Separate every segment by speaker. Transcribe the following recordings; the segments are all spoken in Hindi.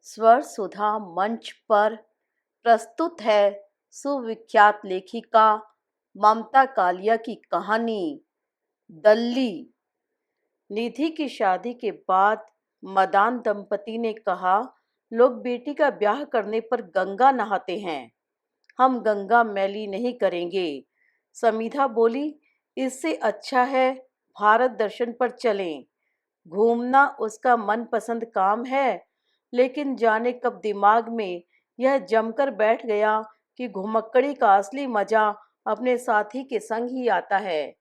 Speaker 1: स्वर सुधा मंच पर प्रस्तुत है सुविख्यात लेखिका ममता कालिया की कहानी दल्ली। निधि की शादी के बाद मदान दंपति ने कहा, लोग बेटी का ब्याह करने पर गंगा नहाते हैं, हम गंगा मैली नहीं करेंगे। समीधा बोली, इससे अच्छा है भारत दर्शन पर चलें। घूमना उसका मनपसंद काम है, लेकिन जाने कब दिमाग में यह जमकर बैठ गया कि घुमक्कड़ी का असली मजा अपने साथी के संग ही आता है।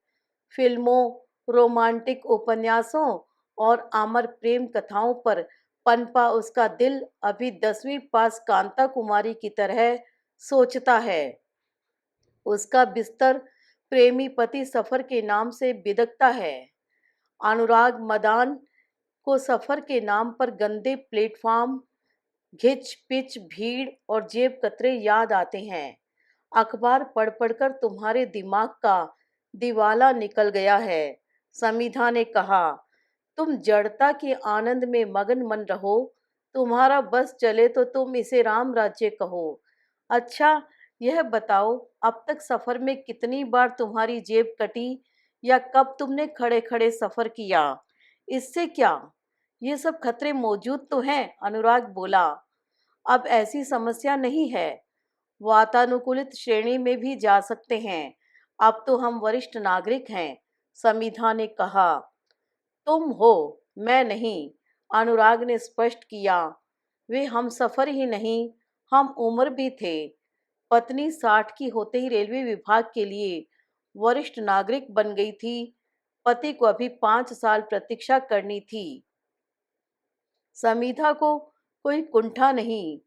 Speaker 1: फिल्मों, रोमांटिक उपन्यासों और अमर प्रेम कथाओं पर पनपा उसका दिल अभी 10वीं पास कांता कुमारी की तरह सोचता है। उसका बिस्तर प्रेमी पति सफर के नाम से बिदकता है। अनुराग मदान को सफर के नाम पर गंदे प्लेटफॉर्म, घिच पिच भीड़ और जेब कतरे याद आते हैं। अखबार पढ़ पढ़कर तुम्हारे दिमाग का दिवाला निकल गया है। समीधा ने कहा, तुम जड़ता के आनंद में मगन मन रहो, तुम्हारा बस चले तो तुम इसे राम राज्य कहो। अच्छा, यह बताओ, अब तक सफर में कितनी बार तुम्हारी जेब कटी या कब तुमने खड़े खड़े सफर किया? इससे क्या, ये सब खतरे मौजूद तो हैं। अनुराग बोला, अब ऐसी समस्या नहीं है, वातानुकूलित श्रेणी में भी जा सकते हैं। अब तो हम वरिष्ठ नागरिक हैं। समीधा ने कहा, तुम हो, मैं नहीं। अनुराग ने स्पष्ट किया, वे हम सफर ही नहीं, हम उम्र भी थे। पत्नी 60 की होते ही रेलवे विभाग के लिए वरिष्ठ नागरिक बन गई थी। पति को अभी 5 साल प्रतीक्षा करनी थी। समीधा को कोई कुंठा नहीं।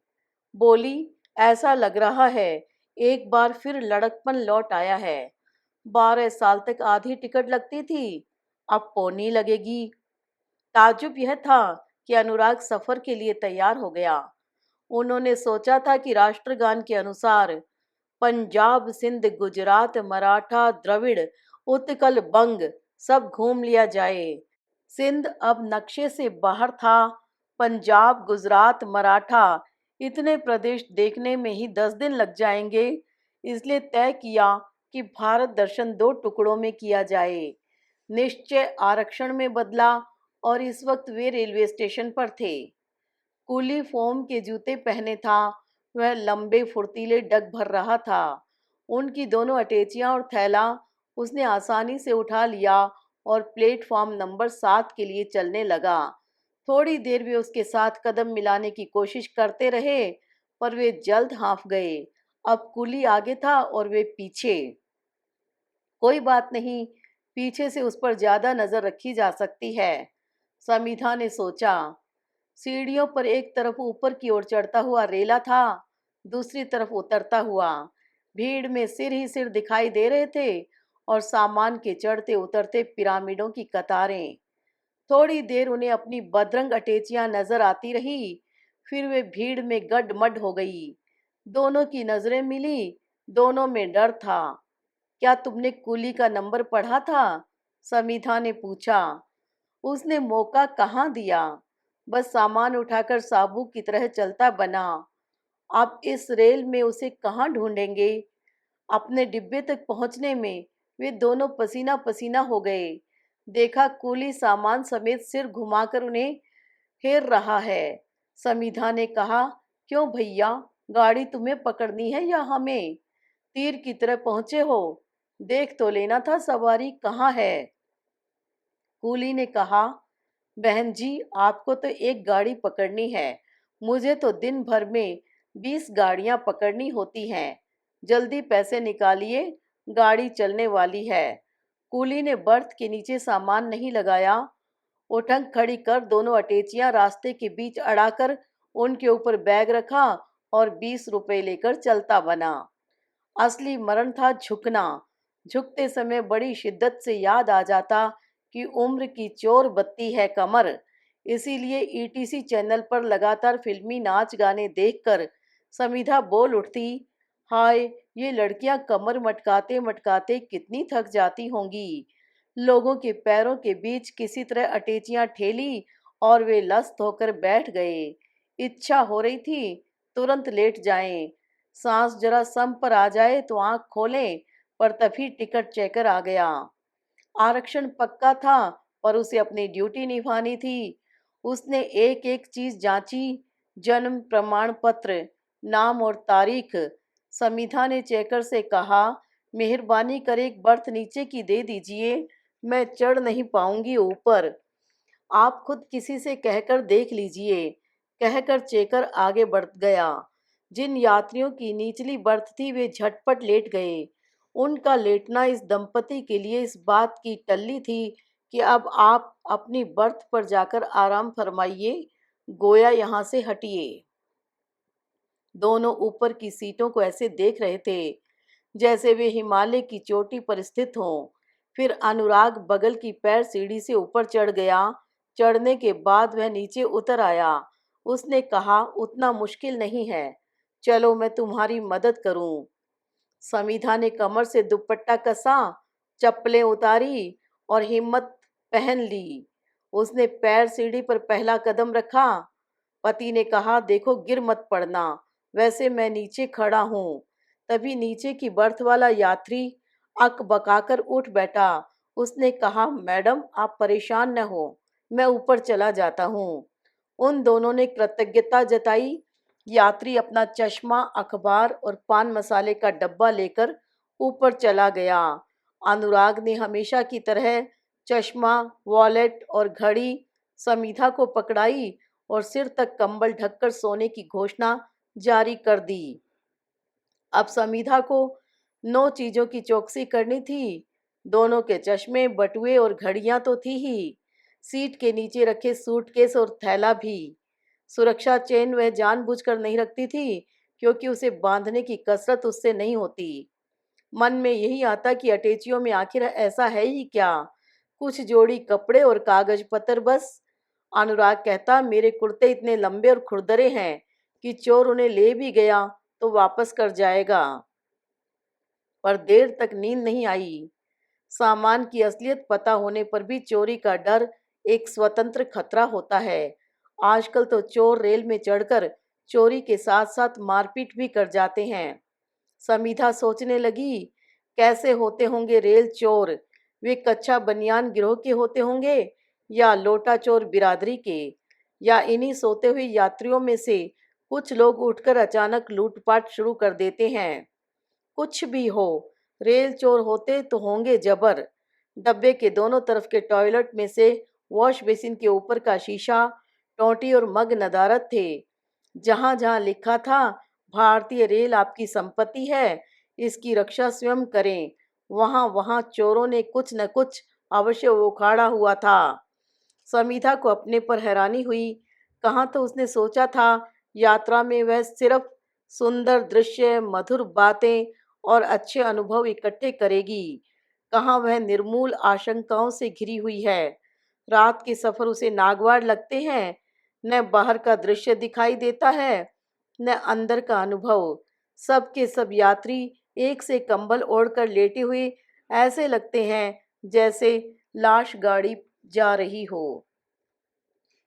Speaker 1: बोली, ऐसा लग रहा है एक बार फिर लड़कपन लौट आया है। 12 साल तक आधी टिकट लगती थी, अब पौनी लगेगी। ताज्जुब यह था कि अनुराग सफर के लिए तैयार हो गया। उन्होंने सोचा था कि राष्ट्रगान के अनुसार पंजाब, सिंध, गुजरात, मराठा, द्रविड़, उत्कल, बंग सब घूम लिया जाए। सिंध अब नक्शे से बाहर था। पंजाब, गुजरात, मराठा इतने प्रदेश देखने में ही 10 दिन लग जाएंगे। इसलिए तय किया कि भारत दर्शन 2 टुकड़ों में किया जाए। निश्चय आरक्षण में बदला और इस वक्त वे रेलवे स्टेशन पर थे। कूली फोम के जूते पहने था। वह लंबे फुर्तीले डग भर रहा था। उनकी दोनों अटैचियां और थैला उसने आसानी से उठा लिया और प्लेटफॉर्म नंबर 7 के लिए चलने लगा। थोड़ी देर वे उसके साथ कदम मिलाने की कोशिश करते रहे, पर वे जल्द हाँफ गए। अब कूली आगे था और वे पीछे। कोई बात नहीं, पीछे से उस पर ज्यादा नजर रखी जा सकती है, समीधा ने सोचा। सीढ़ियों पर एक तरफ ऊपर की ओर चढ़ता हुआ रेला था, दूसरी तरफ उतरता हुआ। भीड़ में सिर ही सिर दिखाई दे रहे थे और सामान के चढ़ते उतरते पिरामिडों की कतारें। थोड़ी देर उन्हें अपनी बदरंग अटैचियां नजर आती रही, फिर वे भीड़ में गडमड हो गई। दोनों की नजरें मिली, दोनों में डर था। क्या तुमने कूली का नंबर पढ़ा था? समीधा ने पूछा। उसने मौका कहाँ दिया, बस सामान उठाकर साबू की तरह चलता बना। अब इस रेल में उसे कहाँ ढूंढेंगे? अपने डिब्बे तक पहुंचने में वे दोनों पसीना पसीना हो गए। देखा, कूली सामान समेत सिर घुमाकर उन्हें फेर रहा है। समीधा ने कहा, क्यों भैया, गाड़ी तुम्हें पकड़नी है या हमें? तीर की तरह पहुंचे हो, देख तो लेना था सवारी कहाँ है। कूली ने कहा, बहन जी, आपको तो एक गाड़ी पकड़नी है, मुझे तो दिन भर में 20 गाड़ियां पकड़नी होती हैं। जल्दी पैसे निकालिए, गाड़ी चलने वाली है। कूली ने बर्थ के नीचे सामान नहीं लगाया। उठक खड़ी कर दोनों अटैचियां रास्ते के बीच अड़ाकर उनके ऊपर बैग रखा और 20 रुपए लेकर चलता बना। असली मरण था झुकना। झुकते समय बड़ी शिद्दत से याद आ जाता कि उम्र की चोर बत्ती है कमर। इसीलिए ईटीसी चैनल पर लगातार फिल्मी नाच गाने देखकर समीधा बोल उठती, हाय, ये लड़कियां कमर मटकाते मटकाते कितनी थक जाती होंगी। लोगों के पैरों के बीच किसी तरह अटैचियां ठेली और वे लस्त होकर बैठ गए। इच्छा हो रही थी तुरंत लेट जाएं, सांस जरा सम पर आ जाए तो आंख खोलें, पर तभी टिकट चेकर आ गया। आरक्षण पक्का था, पर उसे अपनी ड्यूटी निभानी थी। उसने एक एक चीज जांची, जन्म प्रमाण पत्र, नाम और तारीख। समिधा ने चेकर से कहा, मेहरबानी कर एक बर्थ नीचे की दे दीजिए, मैं चढ़ नहीं पाऊंगी ऊपर। आप खुद किसी से कहकर देख लीजिए, कहकर चेकर आगे बढ़ गया। जिन यात्रियों की निचली बर्थ थी वे झटपट लेट गए। उनका लेटना इस दंपति के लिए इस बात की टल्ली थी कि अब आप अपनी बर्थ पर जाकर आराम फरमाइए, गोया यहाँ से हटिए। दोनों ऊपर की सीटों को ऐसे देख रहे थे जैसे वे हिमालय की चोटी पर स्थित हों। फिर अनुराग बगल की पैर सीढ़ी से ऊपर चढ़ गया। चढ़ने के बाद वह नीचे उतर आया। उसने कहा, उतना मुश्किल नहीं है, चलो मैं तुम्हारी मदद करूं। समीधा ने कमर से दुपट्टा कसा, चप्पलें उतारी और हिम्मत पहन ली। उसने पैर सीढ़ी पर पहला कदम रखा। पति ने कहा, देखो गिर मत पड़ना, वैसे मैं नीचे खड़ा हूँ। तभी नीचे की बर्थ वाला यात्री अक बकाकर उठ बैठा। उसने कहा, मैडम आप परेशान न हो, मैं ऊपर चला जाता हूँ। उन दोनों ने कृतज्ञता जताई। यात्री अपना चश्मा, अखबार और पान मसाले का डब्बा लेकर ऊपर चला गया। अनुराग ने हमेशा की तरह चश्मा, वॉलेट और घड़ी समीधा को पकड़ाई और सिर तक कंबल ढककर सोने की घोषणा जारी कर दी। अब समीधा को 9 चीजों की चौकसी करनी थी। दोनों के चश्मे, बटुए और घड़ियां तो थी ही, सीट के नीचे रखे सूटकेस और थैला भी। सुरक्षा चेन वह जानबूझकर नहीं रखती थी, क्योंकि उसे बांधने की कसरत उससे नहीं होती। मन में यही आता कि अटैचियों में आखिर ऐसा है ही क्या, कुछ जोड़ी कपड़े और कागज पत्र बस। अनुराग कहता, मेरे कुर्ते इतने लंबे और खुरदरे हैं कि चोर उन्हें ले भी गया तो वापस कर जाएगा। पर देर तक नींद नहीं आई। सामान की असलियत पता होने पर भी चोरी का डर एक स्वतंत्र खतरा होता है। आजकल तो चोर रेल में चढ़कर चोरी के साथ साथ मारपीट भी कर जाते हैं। समीधा सोचने लगी, कैसे होते होंगे रेल चोर? वे कच्चा बनियान गिरोह के होते होंगे, या लोटा चोर बिरादरी के, या इन्हीं सोते हुए यात्रियों में से कुछ लोग उठकर अचानक लूटपाट शुरू कर देते हैं। कुछ भी हो, रेल चोर होते तो होंगे जबर। डब्बे के दोनों तरफ के टॉयलेट में से वॉश बेसिन के ऊपर का शीशा, टोंटी और मग नदारत थे। जहां जहां लिखा था, भारतीय रेल आपकी संपत्ति है, इसकी रक्षा स्वयं करें, वहां वहां चोरों ने कुछ न कुछ अवश्य उखाड़ा हुआ था। समीधा को अपने पर हैरानी हुई। कहाँ तो उसने सोचा था यात्रा में वह सिर्फ सुंदर दृश्य, मधुर बातें और अच्छे अनुभव इकट्ठे करेगी। कहाँ वह निर्मूल आशंकाओं से घिरी हुई है। रात के सफर उसे नागवार लगते हैं। न बाहर का दृश्य दिखाई देता है, न अंदर का अनुभव। सब के सब यात्री एक से कंबल ओढ़कर लेटे हुए ऐसे लगते हैं जैसे लाश गाड़ी जा रही हो।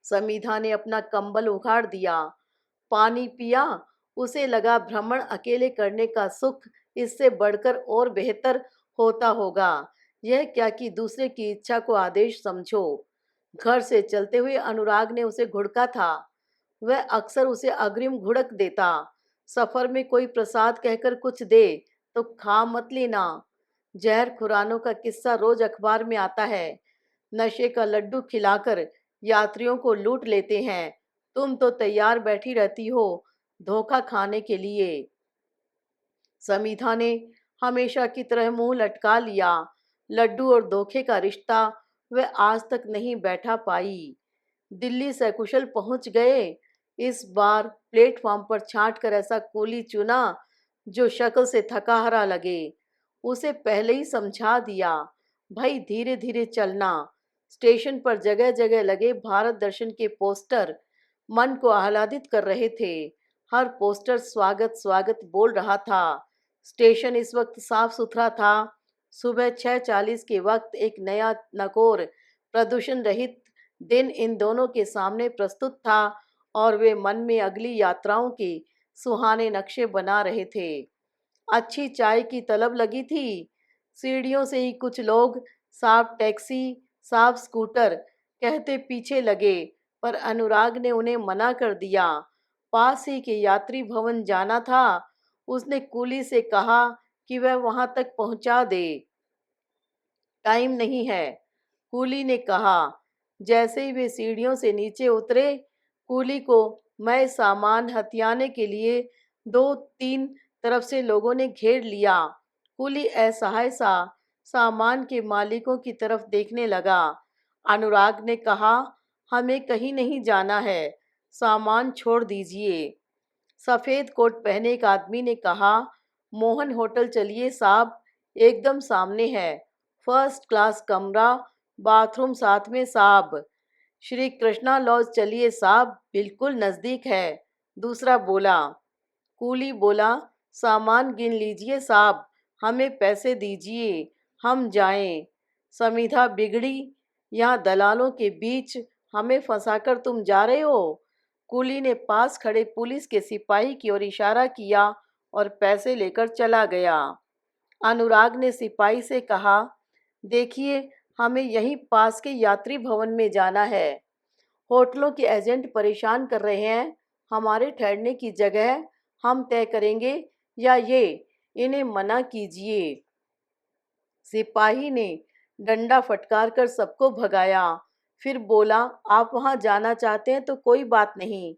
Speaker 1: समीधा ने अपना कंबल उखाड़ दिया, पानी पिया। उसे लगा भ्रमण अकेले करने का सुख इससे बढ़कर और बेहतर होता होगा। यह क्या कि दूसरे की इच्छा को आदेश समझो। घर से चलते हुए अनुराग ने उसे घुड़का था। वह अक्सर उसे अग्रिम घुड़क देता। सफर में कोई प्रसाद कहकर कुछ दे तो खा मत लेना। जहर खुरानों का किस्सा रोज अखबार में आता है। नशे का लड्डू खिलाकर यात्रियों को लूट लेते हैं। तुम तो तैयार बैठी रहती हो धोखा खाने के लिए। समीधा ने हमेशा की तरह मुंह लटका लिया। लड्डू और धोखे का रिश्ता वह आज तक नहीं बैठा पाई। दिल्ली सकुशल पहुंच गए। इस बार प्लेटफॉर्म पर छांट कर ऐसा कुली चुना जो शक्ल से थका हारा लगे। उसे पहले ही समझा दिया, भाई धीरे धीरे चलना। स्टेशन पर जगह जगह लगे भारत दर्शन के पोस्टर मन को आह्लादित कर रहे थे। हर पोस्टर स्वागत स्वागत बोल रहा था। स्टेशन इस वक्त साफ सुथरा था। सुबह 6:40 के वक्त एक नया नकोर प्रदूषण रहित दिन इन दोनों के सामने प्रस्तुत था और वे मन में अगली यात्राओं के सुहाने नक्शे बना रहे थे। अच्छी चाय की तलब लगी थी। सीढ़ियों से ही कुछ लोग साफ टैक्सी, साफ स्कूटर कहते पीछे लगे, पर अनुराग ने उन्हें मना कर दिया। पास ही के यात्री भवन जाना था। उसने कुली से कहा कि वह वहां तक पहुंचा दे। टाइम नहीं है, कूली ने कहा। जैसे ही वे सीढ़ियों से नीचे उतरे, कूली को मैं सामान हथियाने के लिए दो तीन तरफ से लोगों ने घेर लिया। कूली असहाय सा सामान के मालिकों की तरफ देखने लगा। अनुराग ने कहा, हमें कहीं नहीं जाना है, सामान छोड़ दीजिए। सफेद कोट पहने एक आदमी ने कहा, मोहन होटल चलिए साहब, एकदम सामने है, फर्स्ट क्लास कमरा, बाथरूम साथ में साहब। श्री कृष्णा लॉज चलिए साहब, बिल्कुल नज़दीक है, दूसरा बोला। कूली बोला, सामान गिन लीजिए साहब, हमें पैसे दीजिए, हम जाएं। समीधा बिगड़ी, यहाँ दलालों के बीच हमें फंसाकर तुम जा रहे हो। कूली ने पास खड़े पुलिस के सिपाही की ओर इशारा किया और पैसे लेकर चला गया। अनुराग ने सिपाही से कहा, देखिए, हमें यहीं पास के यात्री भवन में जाना है। होटलों के एजेंट परेशान कर रहे हैं, हमारे ठहरने की जगह हम तय करेंगे या ये, इन्हें मना कीजिए। सिपाही ने डंडा फटकार कर सबको भगाया। फिर बोला, आप वहां जाना चाहते हैं तो कोई बात नहीं,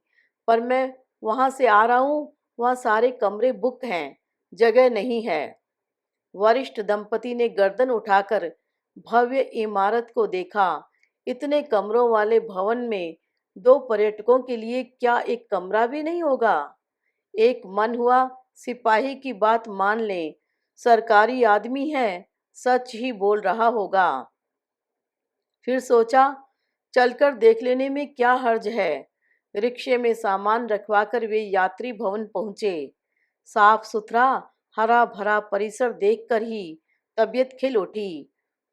Speaker 1: पर मैं वहां से आ रहा हूँ, वहां सारे कमरे बुक हैं, जगह नहीं है। वरिष्ठ दंपति ने गर्दन उठाकर भव्य इमारत को देखा। इतने कमरों वाले भवन में दो पर्यटकों के लिए क्या एक कमरा भी नहीं होगा? एक मन हुआ सिपाही की बात मान ले, सरकारी आदमी है, सच ही बोल रहा होगा। फिर सोचा, चलकर देख लेने में क्या हर्ज है। रिक्शे में सामान रखवाकर वे यात्री भवन पहुंचे। साफ सुथरा हरा भरा परिसर देखकर ही तबीयत खिल उठी।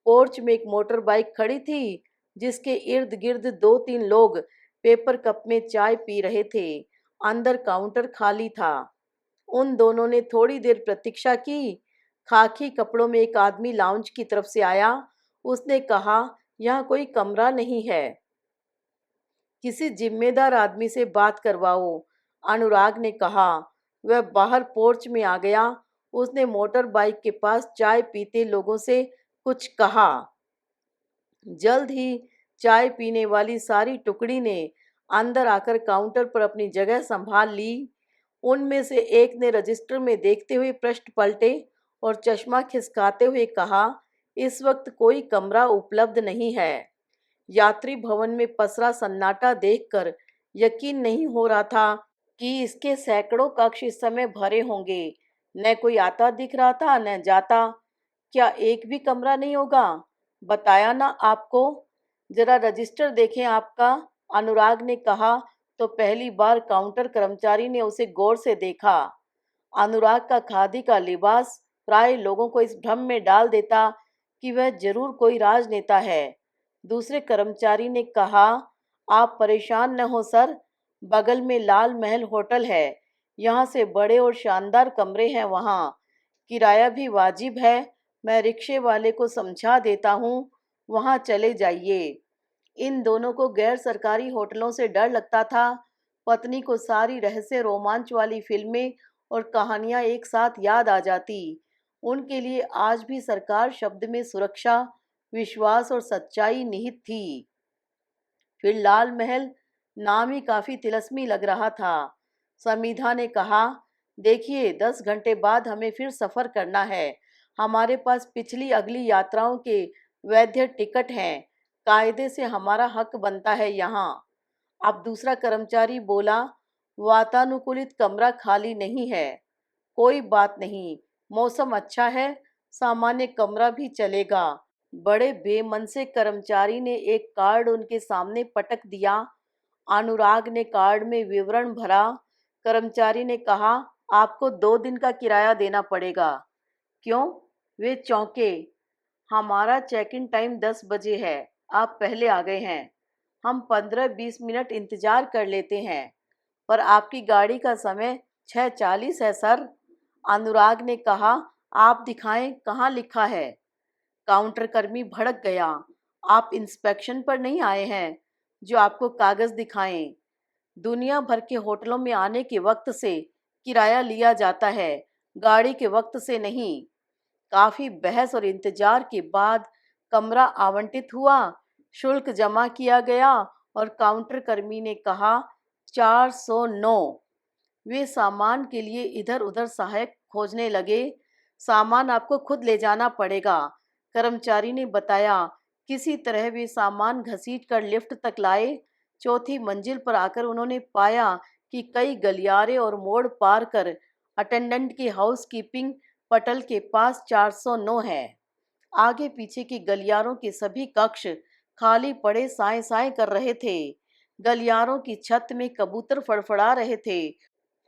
Speaker 1: पोर्च में एक मोटर बाइक खड़ी थी, जिसके इर्द गिर्द दो तीन लोग पेपर कप में चाय पी रहे थे। अंदर काउंटर खाली था। उन दोनों ने थोड़ी देर प्रतीक्षा की। खाकी कपड़ों में एक आदमी लाउंज की तरफ से आया। उसने कहा, यहाँ कोई कमरा नहीं है, किसी जिम्मेदार आदमी से बात करवाओ। अनुराग ने कहा। वह बाहर पोर्च में आ गया। उसने मोटर बाइक के पास चाय पीते लोगों से कुछ कहा। जल्द ही चाय पीने वाली सारी टुकड़ी ने अंदर आकर काउंटर पर अपनी जगह संभाल ली। उनमें से एक ने रजिस्टर में देखते हुए पृष्ठ पलटे और चश्मा खिसकाते हुए कहा, इस वक्त कोई कमरा उपलब्ध नहीं है। यात्री भवन में पसरा सन्नाटा देखकर यकीन नहीं हो रहा था कि इसके सैकड़ों कक्ष इस समय भरे होंगे। न कोई आता दिख रहा था न जाता। क्या एक भी कमरा नहीं होगा? बताया ना आपको। जरा रजिस्टर देखें आपका, अनुराग ने कहा तो पहली बार काउंटर कर्मचारी ने उसे गौर से देखा। अनुराग का खादी का लिबास प्राय लोगों को इस भ्रम में डाल देता कि वह जरूर कोई राजनेता है। दूसरे कर्मचारी ने कहा, आप परेशान न हो सर, बगल में लाल महल होटल है, यहाँ से बड़े और शानदार कमरे हैं, वहाँ किराया भी वाजिब है। मैं रिक्शे वाले को समझा देता हूँ, वहाँ चले जाइए। इन दोनों को गैर सरकारी होटलों से डर लगता था। पत्नी को सारी रहस्य रोमांच वाली फिल्में और कहानियां एक साथ याद आ जाती। उनके लिए आज भी सरकार शब्द में सुरक्षा, विश्वास और सच्चाई निहित थी। फिर लाल महल नाम ही काफी तिलस्मी लग रहा था। समीधा ने कहा, देखिए, 10 घंटे बाद हमें फिर सफर करना है। हमारे पास पिछली अगली यात्राओं के वैध टिकट हैं। कायदे से हमारा हक बनता है यहाँ। अब दूसरा कर्मचारी बोला, वातानुकूलित कमरा खाली नहीं है। कोई बात नहीं, मौसम अच्छा है, सामान्य कमरा भी चलेगा। बड़े बेमन से कर्मचारी ने एक कार्ड उनके सामने पटक दिया। अनुराग ने कार्ड में विवरण भरा। कर्मचारी ने कहा, आपको 2 दिन का किराया देना पड़ेगा। क्यों? वे चौंके। हमारा चेक इन टाइम 10 बजे है, आप पहले आ गए हैं। हम 15-20 मिनट इंतजार कर लेते हैं, पर आपकी गाड़ी का समय 6:40 है सर। अनुराग ने कहा, आप दिखाएं कहाँ लिखा है। काउंटर कर्मी भड़क गया। आप इंस्पेक्शन पर नहीं आए हैं, जो आपको कागज दिखाएं। दुनिया भर के होटलों में आने के वक्त से किराया लिया जाता है, गाड़ी के वक्त से नहीं। काफी बहस और इंतजार के बाद कमरा आवंटित हुआ, शुल्क जमा किया गया और काउंटर कर्मी ने कहा 409। वे सामान के लिए इधर उधर सहायक खोजने लगे। सामान आपको खुद ले जाना पड़ेगा, कर्मचारी ने बताया। किसी तरह वे सामान घसीट कर लिफ्ट तक लाए। चौथी मंजिल पर आकर उन्होंने पाया कि कई गलियारे और मोड़ पार कर अटेंडेंट की हाउसकीपिंग पटल के पास 409 है। आगे पीछे के गलियारों के सभी कक्ष खाली पड़े साए साए कर रहे थे। गलियारों की छत में कबूतर फड़फड़ा रहे थे।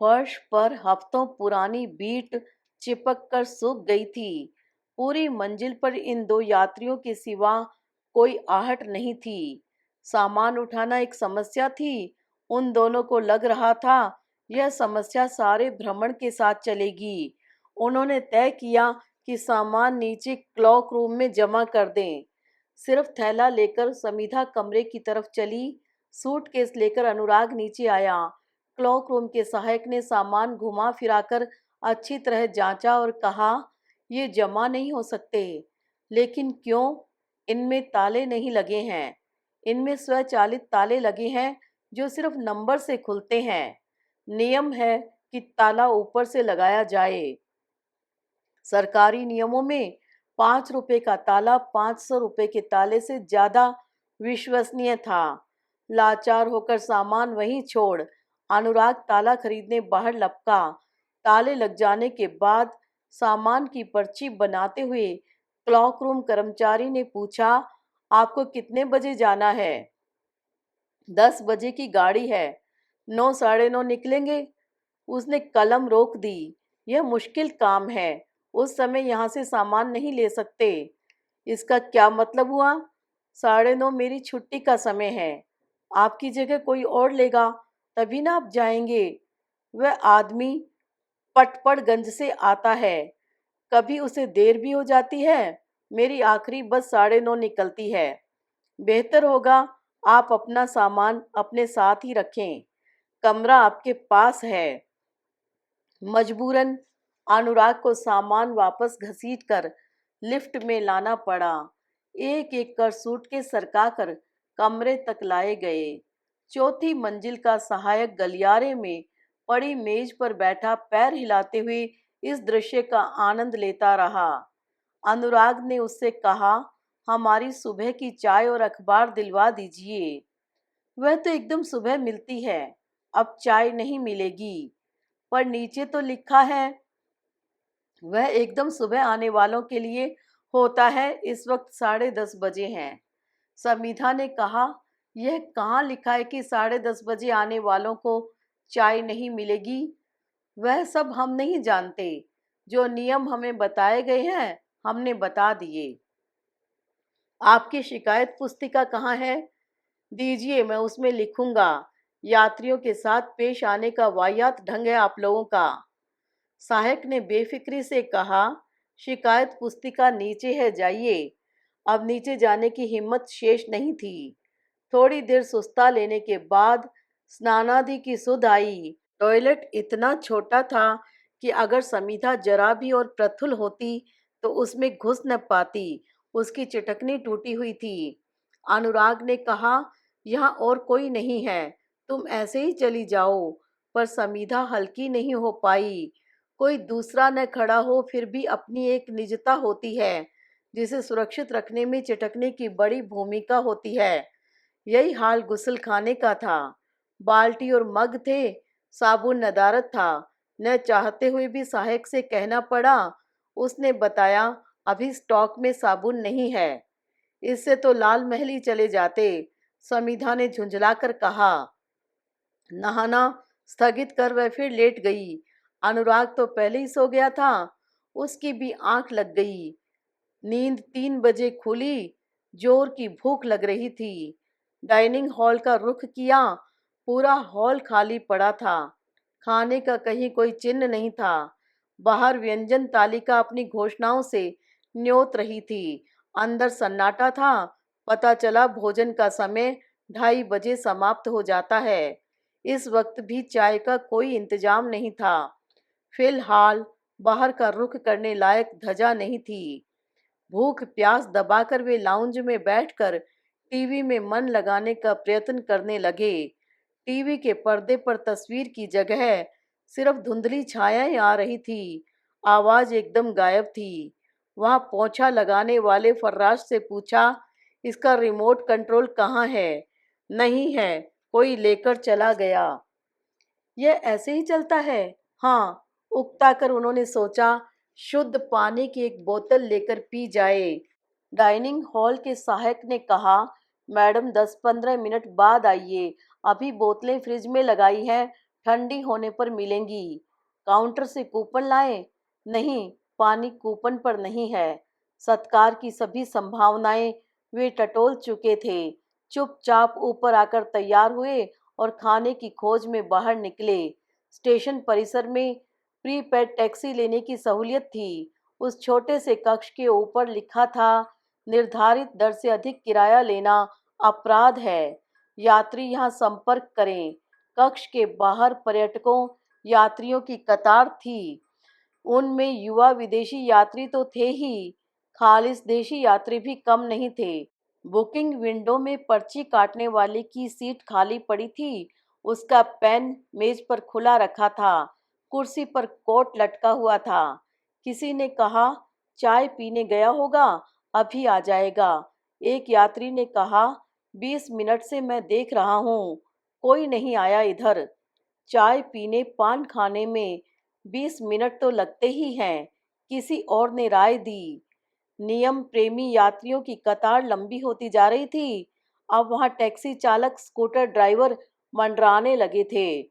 Speaker 1: फर्श पर हफ्तों पुरानी बीट चिपक कर सूख गई थी। पूरी मंजिल पर इन दो यात्रियों के सिवा कोई आहट नहीं थी। सामान उठाना एक समस्या थी। उन दोनों को लग रहा था यह समस्या सारे भ्रमण के साथ चलेगी। उन्होंने तय किया कि सामान नीचे क्लॉक रूम में जमा कर दें। सिर्फ थैला लेकर समीधा कमरे की तरफ चली। सूटकेस लेकर अनुराग नीचे आया। क्लॉक रूम के सहायक ने सामान घुमा फिराकर अच्छी तरह जांचा और कहा, ये जमा नहीं हो सकते। लेकिन क्यों? इनमें ताले नहीं लगे हैं। इनमें स्वचालित ताले लगे हैं जो सिर्फ नंबर से खुलते हैं। नियम है कि ताला ऊपर से लगाया जाए। सरकारी नियमों में 5 रुपए का ताला 500 रुपए के ताले से ज्यादा विश्वसनीय था। लाचार होकर सामान वहीं छोड़ अनुराग ताला खरीदने बाहर लपका। ताले लग जाने के बाद सामान की पर्ची बनाते हुए क्लॉक रूम कर्मचारी ने पूछा, आपको कितने बजे जाना है? 10 बजे की गाड़ी है, 9 साढ़े 9 निकलेंगे। उसने कलम रोक दी। यह मुश्किल काम है, उस समय यहाँ से सामान नहीं ले सकते। इसका क्या मतलब हुआ? 9:30 मेरी छुट्टी का समय है। आपकी जगह कोई और लेगा, तभी ना आप जाएंगे। वह आदमी पटपड़गंज से आता है, कभी उसे देर भी हो जाती है। मेरी आखिरी बस 9:30 निकलती है। बेहतर होगा आप अपना सामान अपने साथ ही रखें, कमरा आपके पास है। मजबूरन अनुराग को सामान वापस घसीट कर लिफ्ट में लाना पड़ा। एक एक कर सूटकेस सरका कर कमरे तक लाए गए। चौथी मंजिल का सहायक गलियारे में पड़ी मेज पर बैठा पैर हिलाते हुए इस दृश्य का आनंद लेता रहा। अनुराग ने उससे कहा, हमारी सुबह की चाय और अखबार दिलवा दीजिए। वह तो एकदम सुबह मिलती है, अब चाय नहीं मिलेगी। पर नीचे तो लिखा है। वह एकदम सुबह आने वालों के लिए होता है। इस वक्त 10:30 बजे हैं। समीधा ने कहा, यह कहाँ लिखा है कि 10:30 बजे आने वालों को चाय नहीं मिलेगी? वह सब हम नहीं जानते। जो नियम हमें बताए गए हैं हमने बता दिए। आपकी शिकायत पुस्तिका कहाँ है? दीजिए, मैं उसमें लिखूंगा। यात्रियों के साथ पेश आने का वाहियात ढंग है आप लोगों का। सहायक ने बेफिक्री से कहा, शिकायत पुस्तिका नीचे है, जाइए। अब नीचे जाने की हिम्मत शेष नहीं थी। थोड़ी देर सुस्ता लेने के बाद स्नानादि की सुध आई। टॉयलेट इतना छोटा था कि अगर समीधा जरा भी और प्रफुल्ल होती तो उसमें घुस न पाती। उसकी चटकनी टूटी हुई थी। अनुराग ने कहा, यहाँ और कोई नहीं है, तुम ऐसे ही चली जाओ। पर समीधा हल्की नहीं हो पाई। कोई दूसरा न खड़ा हो फिर भी अपनी एक निजता होती है, जिसे सुरक्षित रखने में चटकने की बड़ी भूमिका होती है। यही हाल गुस्लखाने का था। बाल्टी और मग थे, साबुन नदारद था। न चाहते हुए भी सहायक से कहना पड़ा। उसने बताया, अभी स्टॉक में साबुन नहीं है। इससे तो लाल महल ही चले जाते। समीधा ने झुंझलाकर कहा। नहाना स्थगित कर वह फिर लेट गई। अनुराग तो पहले ही सो गया था। उसकी भी आंख लग गई। नींद 3 बजे खुली। जोर की भूख लग रही थी। डाइनिंग हॉल का रुख किया। पूरा हॉल खाली पड़ा था। खाने का कहीं कोई चिन्ह नहीं था। बाहर व्यंजन तालिका अपनी घोषणाओं से न्योत रही थी। अंदर सन्नाटा था। पता चला भोजन का समय 2:30 बजे समाप्त हो जाता है। इस वक्त भी चाय का कोई इंतजाम नहीं था। फिलहाल बाहर का रुख करने लायक धजा नहीं थी। भूख प्यास दबाकर वे लाउंज में बैठकर टीवी में मन लगाने का प्रयत्न करने लगे। टीवी के पर्दे पर तस्वीर की जगह सिर्फ धुंधली छायाएं आ रही थी। आवाज एकदम गायब थी। वहां पोंछा लगाने वाले फर्राश से पूछा, इसका रिमोट कंट्रोल कहाँ है? नहीं है, कोई लेकर चला गया। यह ऐसे ही चलता है? हाँ, उकता कर उन्होंने सोचा, शुद्ध पानी की एक बोतल लेकर पी जाए। डाइनिंग हॉल के सहायक ने कहा, मैडम 10-15 मिनट बाद आइए, अभी बोतलें फ्रिज में लगाई हैं, ठंडी होने पर मिलेंगी। काउंटर से कूपन लाए? नहीं, पानी कूपन पर नहीं है। सत्कार की सभी संभावनाएं वे टटोल चुके थे। चुपचाप ऊपर आकर तैयार हुए और खाने की खोज में बाहर निकले। स्टेशन परिसर में प्रीपेड टैक्सी लेने की सहूलियत थी। उस छोटे से कक्ष के ऊपर लिखा था, निर्धारित दर से अधिक किराया लेना अपराध है। यात्री यहाँ संपर्क करें। कक्ष के बाहर पर्यटकों यात्रियों की कतार थी। उनमें युवा विदेशी यात्री तो थे ही, खालिस देशी यात्री भी कम नहीं थे। बुकिंग विंडो में पर्ची काटने वाले की सीट खाली पड़ी थी। उसका पेन मेज पर खुला रखा था। कुर्सी पर कोट लटका हुआ था। किसी ने कहा, चाय पीने गया होगा, अभी आ जाएगा। एक यात्री ने कहा, 20 मिनट से मैं देख रहा हूँ, कोई नहीं आया इधर। चाय पीने पान खाने में 20 मिनट तो लगते ही हैं, किसी और ने राय दी। नियम प्रेमी यात्रियों की कतार लंबी होती जा रही थी। अब वहां टैक्सी चालक, स्कूटर ड्राइवर मंडराने लगे थे।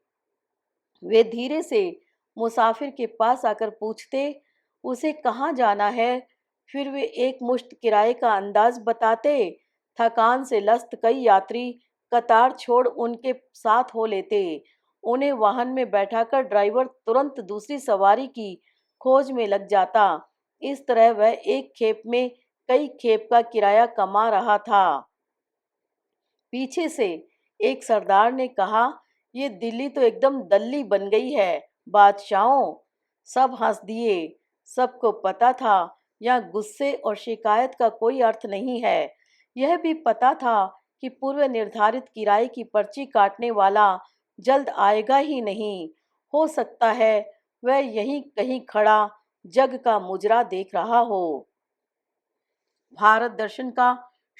Speaker 1: वे धीरे से मुसाफिर के पास आकर पूछते, उसे कहाँ जाना है? फिर वे एक मुश्त किराए का अंदाज बताते। थकान से लस्त कई यात्री कतार छोड़ उनके साथ हो लेते। उन्हें वाहन में बैठाकर ड्राइवर तुरंत दूसरी सवारी की खोज में लग जाता। इस तरह वह एक खेप में कई खेप का किराया कमा रहा था। पीछे से एक सरदार ने कहा, ये दिल्ली तो एकदम दल्ली बन गई है बादशाहों। सब हंस दिए। सबको पता था यहाँ गुस्से और शिकायत का कोई अर्थ नहीं है। यह भी पता था कि पूर्व निर्धारित किराए की पर्ची काटने वाला जल्द आएगा ही नहीं। हो सकता है वह यहीं कहीं खड़ा जग का मुजरा देख रहा हो। भारत दर्शन का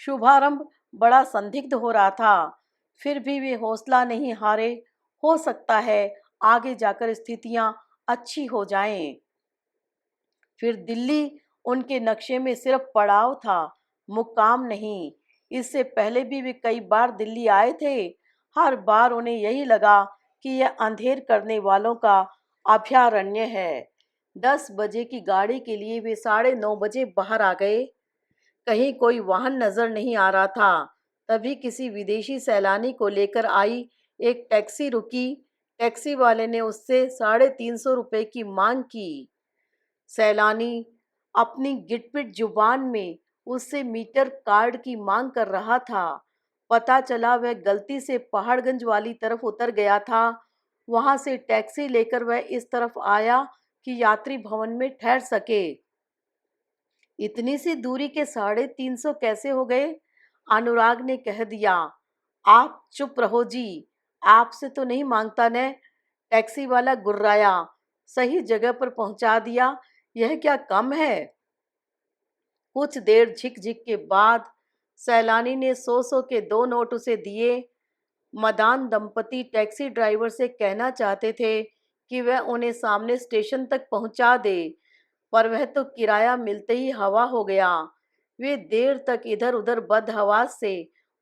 Speaker 1: शुभारंभ बड़ा संदिग्ध हो रहा था। फिर भी वे हौसला नहीं हारे। हो सकता है आगे जाकर स्थितियां अच्छी हो जाएं। फिर दिल्ली उनके नक्शे में सिर्फ पड़ाव था, मुकाम नहीं। इससे पहले भी वे कई बार दिल्ली आए थे। हर बार उन्हें यही लगा कि यह अंधेर करने वालों का अभयारण्य है। 10 बजे की गाड़ी के लिए वे 9:30 बजे बाहर आ गए। कहीं कोई वाहन नजर नहीं आ रहा था। तभी किसी विदेशी सैलानी को लेकर आई एक टैक्सी रुकी। टैक्सी वाले ने उससे 350 रुपए की मांग की। सैलानी अपनी गिटपिट जुबान में उससे मीटर कार्ड की मांग कर रहा था। पता चला वह गलती से पहाड़गंज वाली तरफ उतर गया था। वहां से टैक्सी लेकर वह इस तरफ आया कि यात्री भवन में ठहर सके। इतनी सी दूरी के 350 कैसे हो गए? अनुराग ने कह दिया। आप चुप रहो जी, आपसे तो नहीं मांगता ने। टैक्सी वाला गुर्राया। सही जगह पर पहुंचा दिया, यह क्या कम है? कुछ देर झिक-झिक के बाद सैलानी ने 100-100 के 2 नोट उसे दिए। मदान दंपति टैक्सी ड्राइवर से कहना चाहते थे कि वह उन्हें सामने स्टेशन तक पहुंचा दे, पर वह तो किराया मिलते ही हवा हो गया। वे देर तक इधर-उधर बदहवास से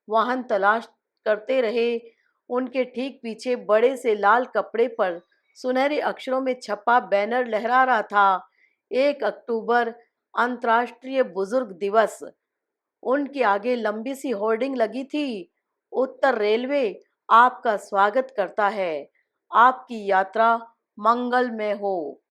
Speaker 1: वाहन तलाश करते रहे। उनके ठीक पीछे बड़े से लाल कपड़े पर सुनहरे अक्षरों में छपा बैनर लहरा रहा था, 1 अक्टूबर अंतर्राष्ट्रीय बुजुर्ग दिवस। उनके आगे लंबी सी होर्डिंग लगी थी, उत्तर रेलवे आपका स्वागत करता है। आपकी यात्रा मंगलमय हो।